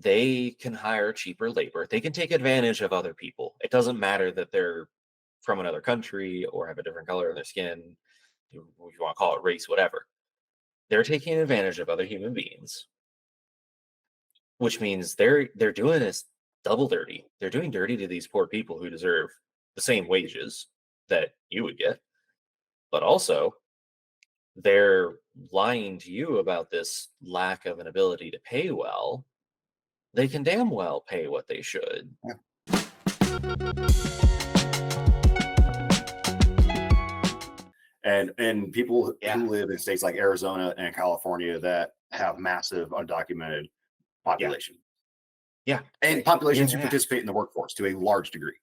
they can hire cheaper labor. They can take advantage of other people. It doesn't matter that they're from another country or have a different color in their skin, if you want to call it race, whatever. They're taking advantage of other human beings, which means they're doing this double dirty. They're doing dirty to these poor people who deserve the same wages that you would get, but also they're lying to you about this lack of an ability to pay well. They can damn well pay what they should. Yeah. And people Yeah, who live in states like Arizona and California that have massive undocumented yeah, population yeah, and yeah, populations who yeah. participate in the workforce to a large degree.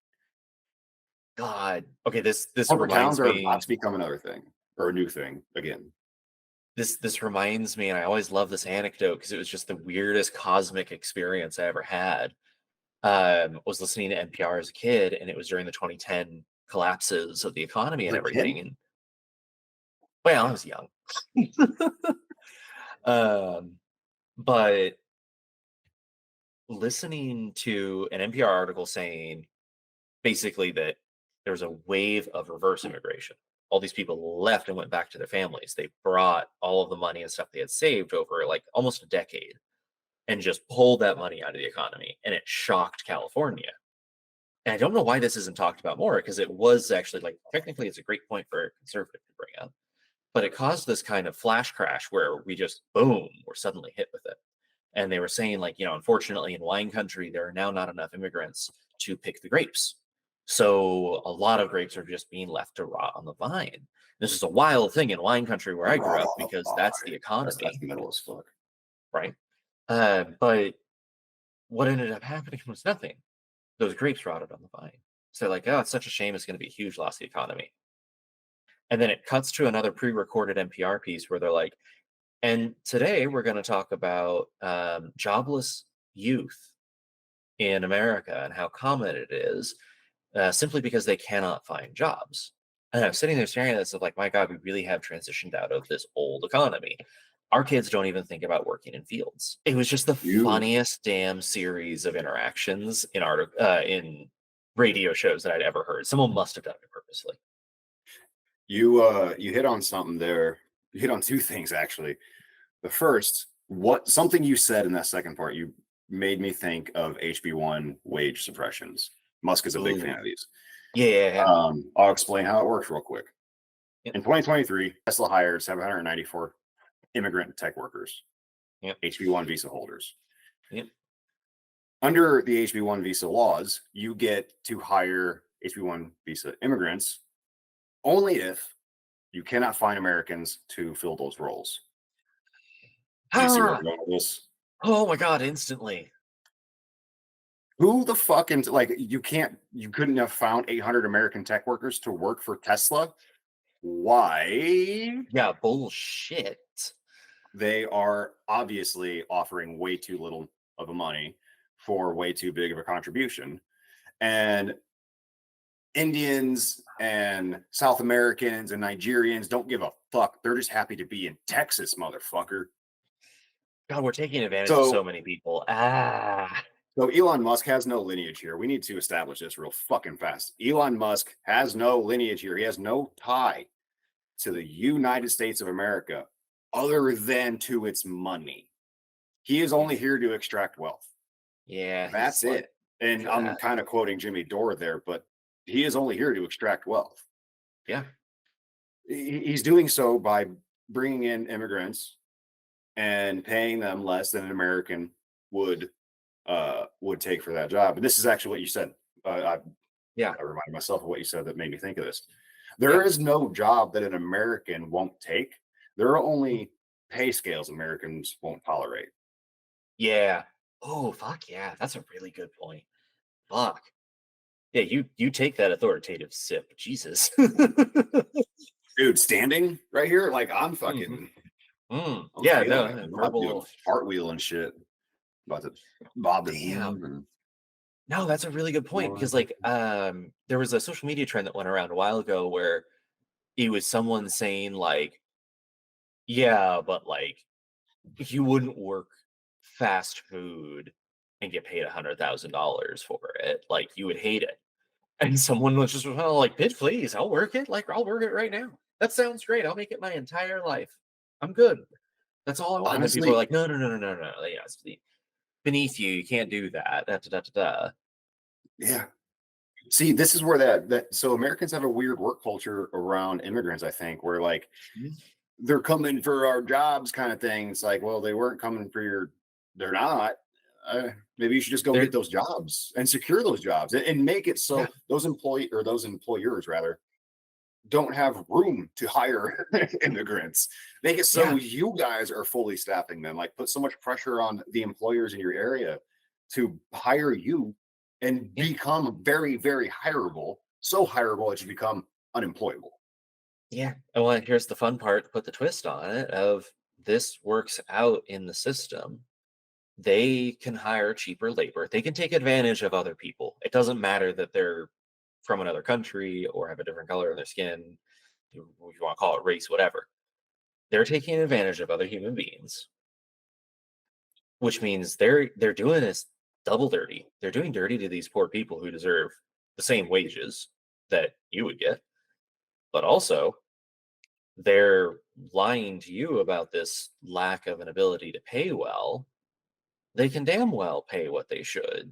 God. Okay, this Corporate towns reminds are about me. to become another thing or a new thing again. This reminds me, and I always love this anecdote because it was just the weirdest cosmic experience I ever had. Was listening to NPR as a kid, and it was during the 2010 collapses of the economy and As a kid, everything. And well, I was young. um, but listening to an NPR article saying basically that there was a wave of reverse immigration. All these people left and went back to their families. They brought all of the money and stuff they had saved over like almost a decade and just pulled that money out of the economy. And it shocked California. And I don't know why this isn't talked about more because it was actually like technically it's a great point for a conservative to bring up. But it caused this kind of flash crash where we just boom, we're suddenly hit with it. And they were saying, like, unfortunately in wine country, there are now not enough immigrants to pick the grapes. So a lot of grapes are just being left to rot on the vine. This is a wild thing in wine country where I grew rot up on the because that's the vine. That's economy, metal as fuck. right? But what ended up happening was nothing. Those grapes rotted on the vine. So like, oh, it's such a shame. It's going to be a huge loss to the economy. And then it cuts to another pre-recorded NPR piece where they're like, and today we're going to talk about jobless youth in America and how common it is simply because they cannot find jobs. And I'm sitting there staring at this of like, my God, we really have transitioned out of this old economy. Our kids don't even think about working in fields. It was just the You funniest damn series of interactions in radio shows that I'd ever heard. Someone must have done it purposely. you hit on something there. You hit on two things actually. The first, what something you said in that second part, you made me think of HB1 wage suppressions. Musk is a big fan Ooh, of these. yeah, yeah, yeah. I'll explain how it works real quick. Yep, In 2023, Tesla hired 794 immigrant tech workers, yep, HB1 visa holders. yep. Under the HB1 visa laws, you get to hire HB1 visa immigrants only if you cannot find Americans to fill those roles. Do you see where I'm Ah, going with this? oh my God, instantly. Who the fuck like you couldn't have found 800 American tech workers to work for Tesla? Why? Yeah, bullshit. They are obviously offering way too little of a money for way too big of a contribution. And Indians and South Americans and Nigerians don't give a fuck. They're just happy to be in Texas, motherfucker. God, we're taking advantage of so So many people. Ah, So Elon Musk has no lineage here. We need to establish this real fucking fast. Elon Musk has no lineage here. He has no tie to the United States of America other than to its money. He is only here to extract wealth. yeah, That's he's like, it. And I'm kind of quoting Jimmy Dore there, but he is only here to extract wealth. yeah, He's doing so by bringing in immigrants and paying them less than an American would take for that job. And this is actually what you said. yeah, I reminded myself of what you said that made me think of this. yeah, There is no job that an American won't take. There are only pay scales Americans won't tolerate. yeah. Oh, fuck yeah. That's a really good point. Fuck. Yeah, you take that authoritative sip. Jesus. Dude, standing right here, like Mhm. I'm Yeah, feeling no, it. I'm about to do verbal. a cartwheel and shit. About to bob the Damn. beam and No, that's a really good point more. because like there was a social media trend that went around a while ago where it was someone saying like, yeah, but like you wouldn't work fast food and get paid $100,000 for it, like, you would hate it. And someone was just, well, like, "Bitch, please, I'll work it. Like, I'll work it right now. That sounds great. I'll make it my entire life. I'm good. That's all I want." And then people are Honestly, like, "No, no, no, no, no, no. Yeah, it's beneath you. You can't do that. Da, da, da, da, da." yeah. See, this is where that so Americans have a weird work culture around immigrants, I think, where like Mhm. they're coming for our jobs kind of thing. It's like, well, they weren't coming for your, they're not. Maybe you should just go get They're those jobs and secure those jobs and make it yeah, so those employee or those employers rather don't have room to hire immigrants. Make it so yeah, you guys are fully staffing them. Like put so much pressure on the employers in your area to hire you and yeah, become very, very hireable. So hireable that you become unemployable. yeah. And well, here's the fun part to put the twist on it of this works out in the system. They can hire cheaper labor. They can take advantage of other people. It doesn't matter that they're from another country or have a different color in their skin, if you want to call it race, whatever. They're taking advantage of other human beings, which means they're doing this double dirty. They're doing dirty to these poor people who deserve the same wages that you would get, but also they're lying to you about this lack of an ability to pay well. They can damn well pay what they should.